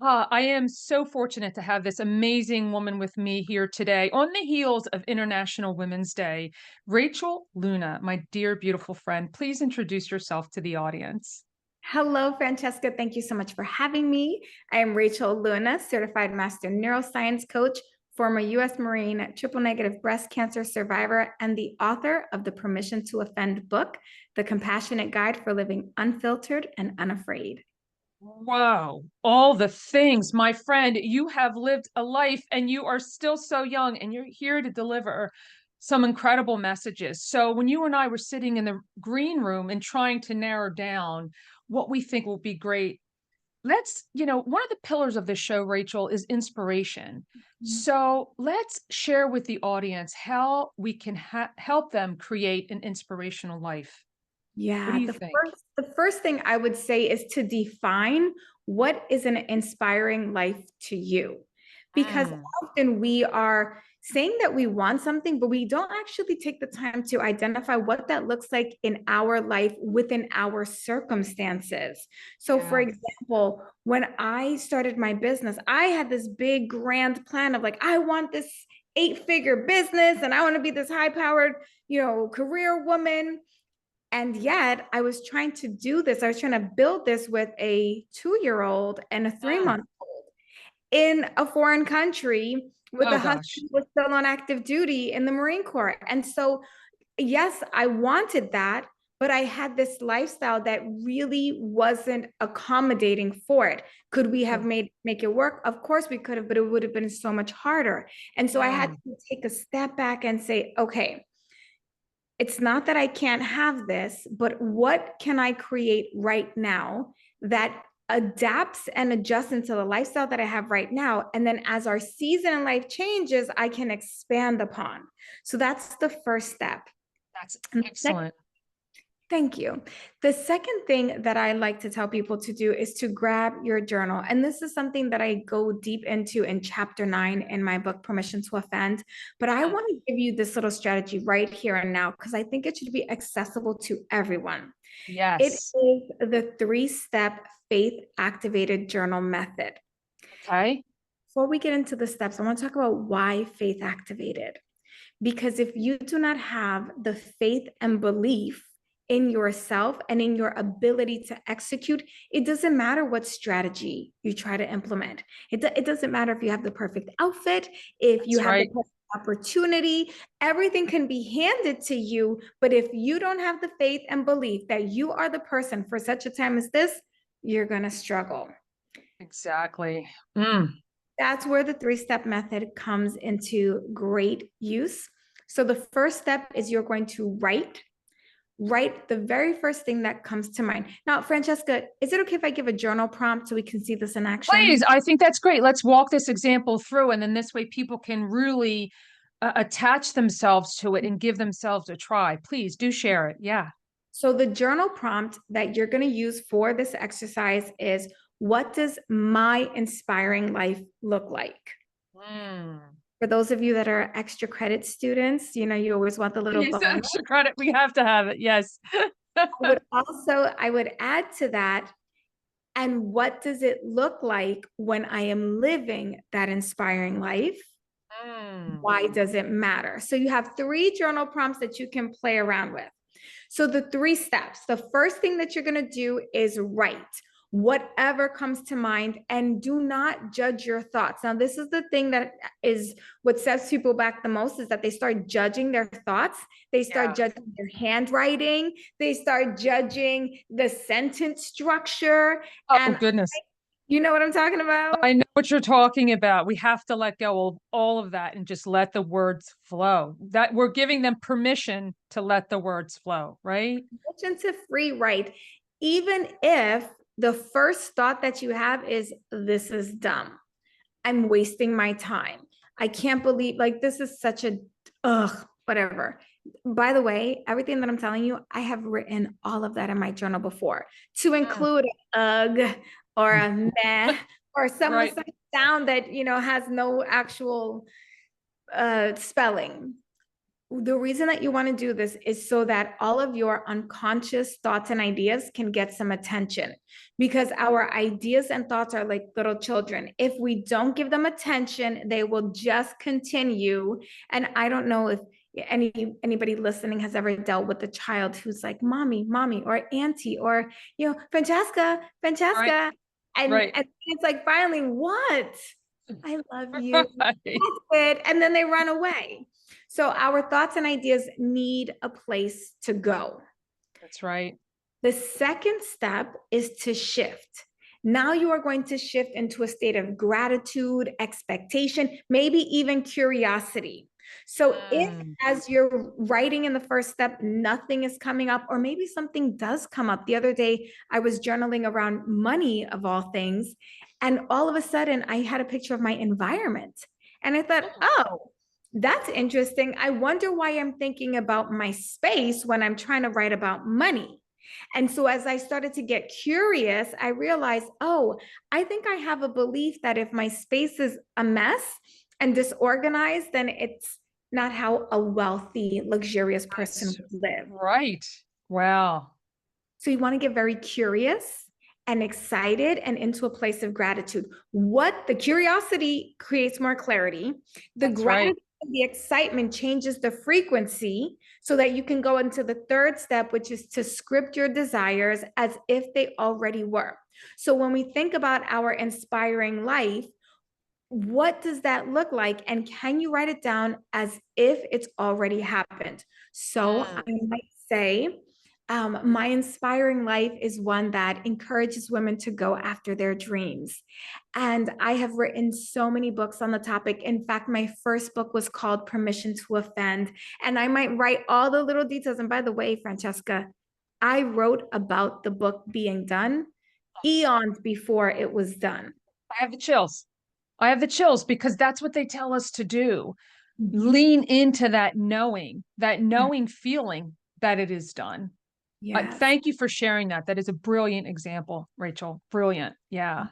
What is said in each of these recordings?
I am so fortunate to have this amazing woman with me here today on the heels of International Women's Day. Rachel Luna, my dear, beautiful friend, please introduce yourself to the audience. Hello, Francesca. Thank you so much for having me. I am Rachel Luna, certified master neuroscience coach, former U.S. Marine, triple negative breast cancer survivor, and the author of the Permission to Offend book, The Compassionate Guide for Living Unfiltered and Unafraid. Wow, all the things, my friend, you have lived a life and you are still so young and you're here to deliver some incredible messages. So when you and I were sitting in the green room and trying to narrow down what we think will be great, one of the pillars of this show, Rachel, is inspiration. So let's share with the audience how we can help them create an inspirational life. What do Yeah, you the think? first thing I would say is to define what is an inspiring life to you. Because Mm, often we are saying that we want something, but we don't actually take the time to identify what that looks like in our life within our circumstances. So, for yeah. example, when I started my business, I had this big grand plan of like, I want this 8-figure business and I want to be this high powered, career woman. And yet I was trying to do this. I was trying to build this with a 2-year-old and a three Mm. month old in a foreign country with a Oh husband gosh. who was still on active duty in the Marine Corps. And so, yes, I wanted that, but I had this lifestyle that really wasn't accommodating for it. Could we have make it work? Of course we could have, but it would have been so much harder. And so I had Mm. to take a step back and say, okay, it's not that I can't have this, but what can I create right now that adapts and adjusts into the lifestyle that I have right now? And then as our season in life changes, I can expand upon. So that's the first step. That's And the second excellent. Thank you. The second thing that I like to tell people to do is to grab your journal. And this is something that I go deep into in chapter 9 in my book, Permission to Offend. But I Mm. want to give you this little strategy right here and now because I think it should be accessible to everyone. It Yes. is the 3-step faith activated journal method. Okay. Before we get into the steps, I want to talk about why faith activated. Because if you do not have the faith and belief in yourself and in your ability to execute, it doesn't matter what strategy you try to implement. It doesn't matter if you have the perfect outfit, if you That's have the right. perfect opportunity, everything can be handed to you. But if you don't have the faith and belief that you are the person for such a time as this, you're going to struggle. Exactly. Mm. That's where the 3-step method comes into great use. So the first step is you're going to write the very first thing that comes to mind. Now, Francesca, is it okay if I give a journal prompt so we can see this in Please, action? I think that's great. Let's walk this example through, and then this way people can really attach themselves to it and give themselves a try. Please do share it. Yeah. So the journal prompt that you're going to use for this exercise is, what does my inspiring life look like? Mm. For those of you that are extra credit students, you always want the little Yes, bonus. extra credit. We have to have it. Yes. I would add to that, and what does it look like when I am living that inspiring life? Mm. Why does it matter? So you have 3 journal prompts that you can play around with. So the 3 steps, the first thing that you're going to do is write whatever comes to mind and do not judge your thoughts. Now, this is the thing that is what sets people back the most, is that they start judging their thoughts. They start Yeah. judging their handwriting. They start judging the sentence structure. Oh, And goodness. you know what I'm talking about? I know what you're talking about. We have to let go of all of that and just let the words flow. That we're giving them permission to let the words flow, right? To free write, even if the first thought that you have is, this is dumb. I'm wasting my time. I can't believe, like, this is such a, ugh, whatever. By the way, everything that I'm telling you, I have written all of that in my journal before, to Mm. include ugh or a meh or some Right. sound that, has no actual spelling. The reason that you want to do this is so that all of your unconscious thoughts and ideas can get some attention, because our ideas and thoughts are like little children. If we don't give them attention, they will just continue. And I don't know if anybody listening has ever dealt with a child who's like, mommy, mommy, or auntie, or, Francesca, Right. Francesca. Right. And it's like, finally, what? I love you. Right. That's it. And then they run away. So our thoughts and ideas need a place to go. That's right. The second step is to shift. Now you are going to shift into a state of gratitude, expectation, maybe even curiosity. So if, as you're writing in the first step, nothing is coming up, or maybe something does come up. The other day, I was journaling around money, of all things, and all of a sudden I had a picture of my environment. And I thought, oh, that's interesting. I wonder why I'm thinking about my space when I'm trying to write about money. And so as I started to get curious, I realized, oh, I think I have a belief that if my space is a mess and disorganized, then it's not how a wealthy, luxurious person would live. Right. Wow. So you want to get very curious and excited and into a place of gratitude. What the curiosity creates more clarity. The gratitude, the excitement changes the frequency so that you can go into the third step, which is to script your desires as if they already were. So when we think about our inspiring life, what does that look like? And can you write it down as if it's already happened? So I might say, my inspiring life is one that encourages women to go after their dreams. And I have written so many books on the topic. In fact, my first book was called Permission to Offend. And I might write all the little details. And by the way, Francesca, I wrote about the book being done eons before it was done. I have the chills. I have the chills because that's what they tell us to do. Mhm. Lean into that knowing feeling that it is done. Yes. Thank you for sharing that. That is a brilliant example, Rachel. Brilliant. Yeah.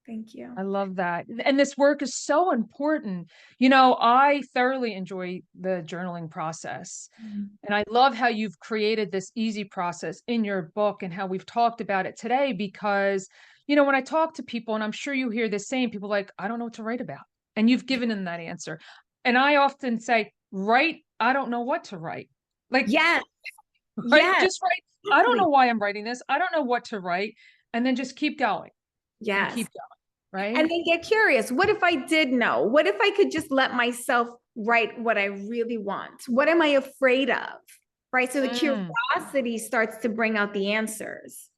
Thank you. I love that. And this work is so important. I thoroughly enjoy the journaling process. And I love how you've created this easy process in your book and how we've talked about it today, because, when I talk to people, and I'm sure you hear the same, people like, I don't know what to write about. And you've given them that answer. And I often say, write, I don't know what to write. Like, Yes. right? Yes. Just write, I don't know why I'm writing this. I don't know what to write. And then just keep going and Yes. keep going. Right. And then get curious. What if I did know? What if I could just let myself write what I really want? What am I afraid of? Right. So the curiosity starts to bring out the answers.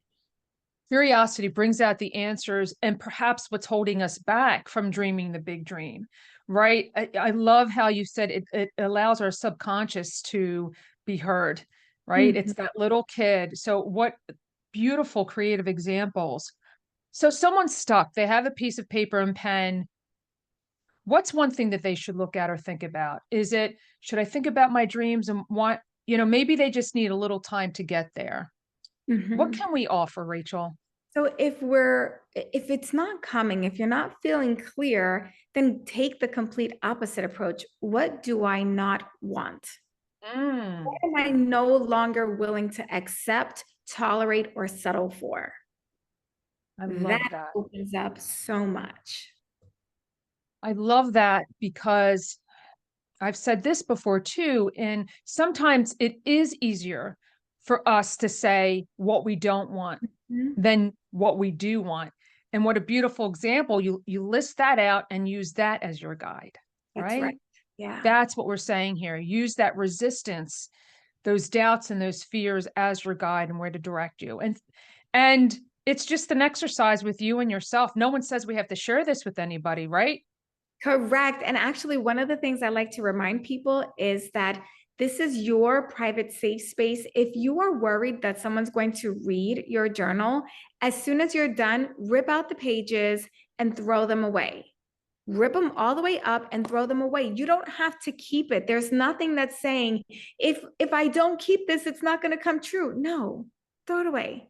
Curiosity brings out the answers and perhaps what's holding us back from dreaming the big dream, right? I love how you said it allows our subconscious to be heard, right? It's that little kid. So what beautiful creative examples. So someone's stuck, they have a piece of paper and pen. What's one thing that they should look at or think about? Should I think about my dreams and maybe they just need a little time to get there. What can we offer, Rachel? So if it's not coming, if you're not feeling clear, then take the complete opposite approach. What do I not want? What am I no longer willing to accept, tolerate, or settle for? I love that. Opens up so much. I love that because I've said this before too, and sometimes it is easier for us to say what we don't want than what we do want. And what a beautiful example. You list that out and use that as your guide, That's right. Yeah. That's what we're saying here. Use that resistance, those doubts and those fears as your guide and where to direct you. And it's just an exercise with you and yourself. No one says we have to share this with anybody, right? Correct. And actually, one of the things I like to remind people is that this is your private safe space. If you are worried that someone's going to read your journal, as soon as you're done, rip out the pages and throw them away. Rip them all the way up and throw them away. You don't have to keep it. There's nothing that's saying, if I don't keep this, it's not going to come true. No, throw it away.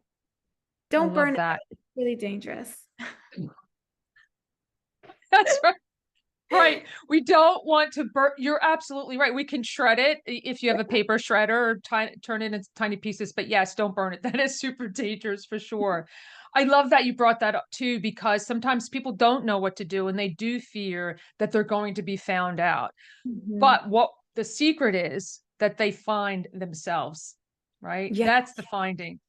Don't burn it. It's really dangerous. That's right. Right. We don't want to burn. You're absolutely right. We can shred it if you have a paper shredder or turn it into tiny pieces. But yes, don't burn it. That is super dangerous for sure. I love that you brought that up too, because sometimes people don't know what to do and they do fear that they're going to be found out. Mhm. But what the secret is that they find themselves, right? Yeah. That's the finding.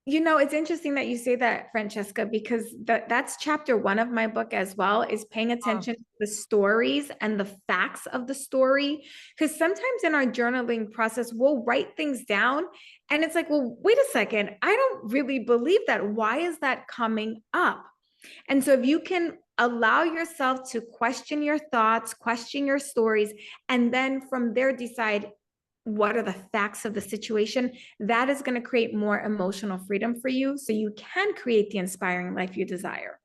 It's interesting that you say that, Francesca, because that's chapter 1 of my book as well, is paying Oh, attention to the stories and the facts of the story. Because sometimes in our journaling process, we'll write things down and it's like, well, wait a second, I don't really believe that. Why is that coming up? And so if you can allow yourself to question your thoughts, question your stories, and then from there decide what are the facts of the situation, that is going to create more emotional freedom for you so you can create the inspiring life you desire.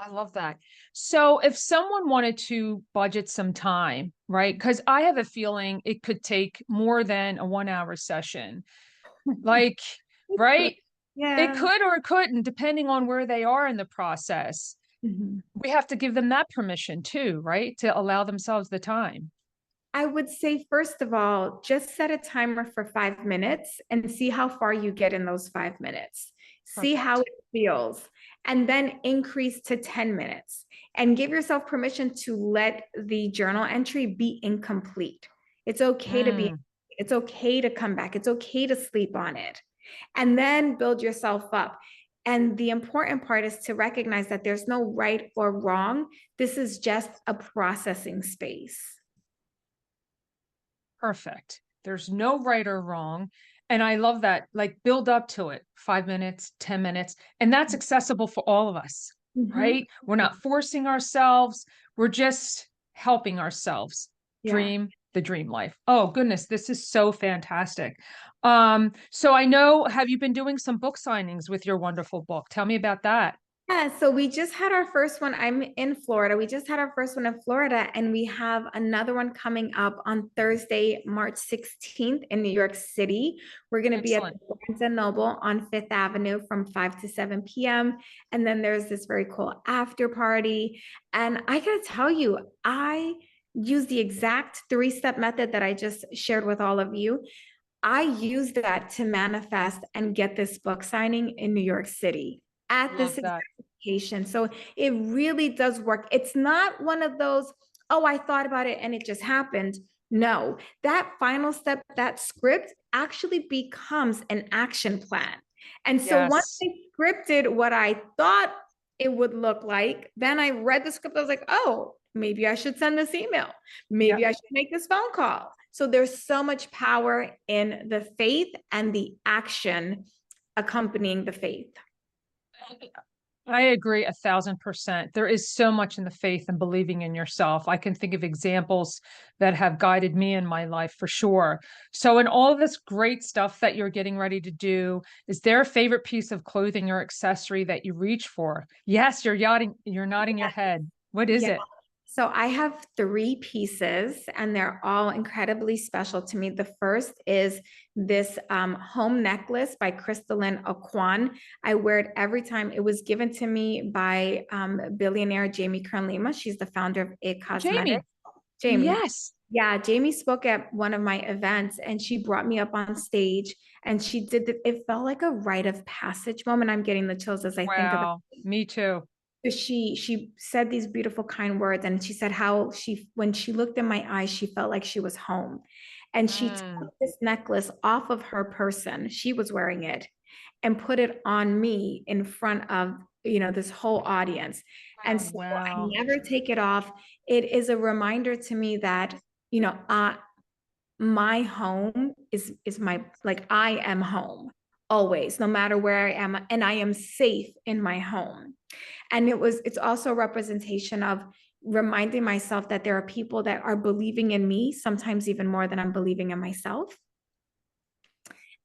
I love that. So if someone wanted to budget some time, right? Because I have a feeling it could take more than a 1 hour session. Like, right? It Yeah. could or it couldn't, depending on where they are in the process. Mhm. We have to give them that permission too, right? To allow themselves the time. I would say, first of all, just set a timer for 5 minutes and see how far you get in those 5 minutes. See how Perfect. it feels, and then increase to 10 minutes and give yourself permission to let the journal entry be incomplete. It's okay to be, Mm, it's okay to come back, it's okay to sleep on it, and then build yourself up. And the important part is to recognize that there's no right or wrong. This is just a processing space. perfect. There's no right or wrong. And I love that. Like, build up to it 5 minutes, 10 minutes. And that's accessible for all of us, Mhm. right? We're not forcing ourselves. We're just helping ourselves Yeah. dream the dream life. Oh, goodness. This is so fantastic. So I know, have you been doing some book signings with your wonderful book? Tell me about that. Yeah, so we just had our first one. I'm in Florida. We just had our first one in Florida, and we have another one coming up on Thursday, March 16th in New York City. We're going to be at Excellent. the Barnes and Noble on Fifth Avenue from 5 to 7 p.m. And then there's this very cool after party. And I got to tell you, I use the exact 3-step method that I just shared with all of you. I use that to manifest and get this book signing in New York City at this Love that. location. So it really does work. It's not one of those, oh, I thought about it and it just happened. No, that final step, that script actually becomes an action plan. And so once Yes. I scripted what I thought it would look like, then I read the script. I was like, oh, maybe I should send this email. Maybe Yep. I should make this phone call. So there's so much power in the faith and the action accompanying the faith. I agree 1,000%. There is so much in the faith and believing in yourself. I can think of examples that have guided me in my life for sure. So, in all of this great stuff that you're getting ready to do, is there a favorite piece of clothing or accessory that you reach for? Yes, you're nodding your head. What is Yeah. it? So I have 3 pieces and they're all incredibly special to me. The first is this home necklace by Crystalline Aquan. I wear it every time. It was given to me by billionaire Jamie Kern-Lima. She's the founder of It Cosmetics. Jamie. Jamie. Yes. Yeah, Jamie spoke at one of my events and she brought me up on stage and she did it felt like a rite of passage moment. I'm getting the chills as I think about Wow. Me too. she said these beautiful kind words and she said how she when she looked in my eyes she felt like she was home and she Mm. took this necklace off of her person, she was wearing it, and put it on me in front of this whole audience. And Oh, so I wow. never take it off. It is a reminder to me that you know uh, my home is my, like, I am home always, no matter where I am, and I am safe in my home. And it's also a representation of reminding myself that there are people that are believing in me, sometimes even more than I'm believing in myself.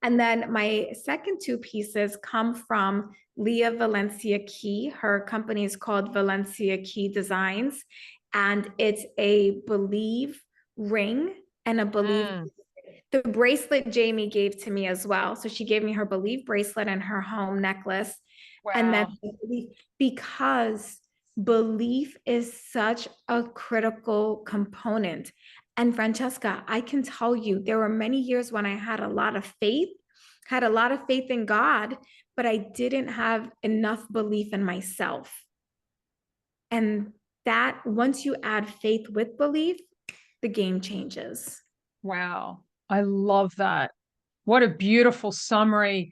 And then my second 2 pieces come from Leah Valencia Key. Her company is called Valencia Key Designs, and it's a believe ring and a believe. Mm. The bracelet Jamie gave to me as well. So she gave me her believe bracelet and her home necklace. And then Wow. because Belief is such a critical component. And Francesca, I can tell you, there were many years when I had a lot of faith, had a lot of faith in God, but I didn't have enough belief in myself. And that once you add faith with belief, the game changes. Wow. I love that. What a beautiful summary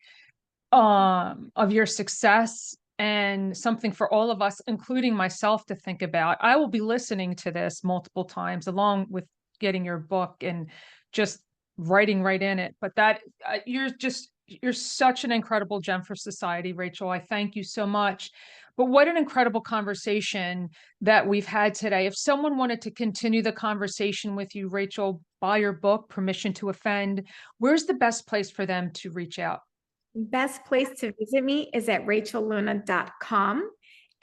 of your success, and something for all of us, including myself, to think about. I will be listening to this multiple times along with getting your book and just writing right in it. But that you're such an incredible gem for society, Rachel. I thank you so much. But what an incredible conversation that we've had today. If someone wanted to continue the conversation with you, Rachel, buy your book, Permission to Offend, where's the best place for them to reach out? Best place to visit me is at rachelluna.com.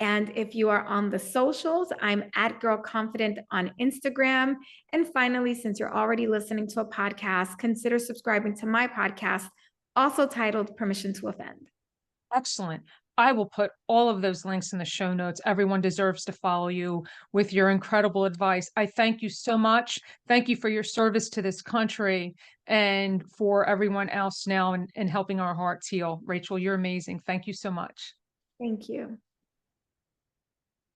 And if you are on the socials, I'm at Girl Confident on Instagram. And finally, since you're already listening to a podcast, consider subscribing to my podcast, also titled Permission to Offend. Excellent. I will put all of those links in the show notes. Everyone deserves to follow you with your incredible advice. I thank you so much. Thank you for your service to this country and for everyone else now in helping our hearts heal. Rachel, you're amazing. Thank you so much. Thank you.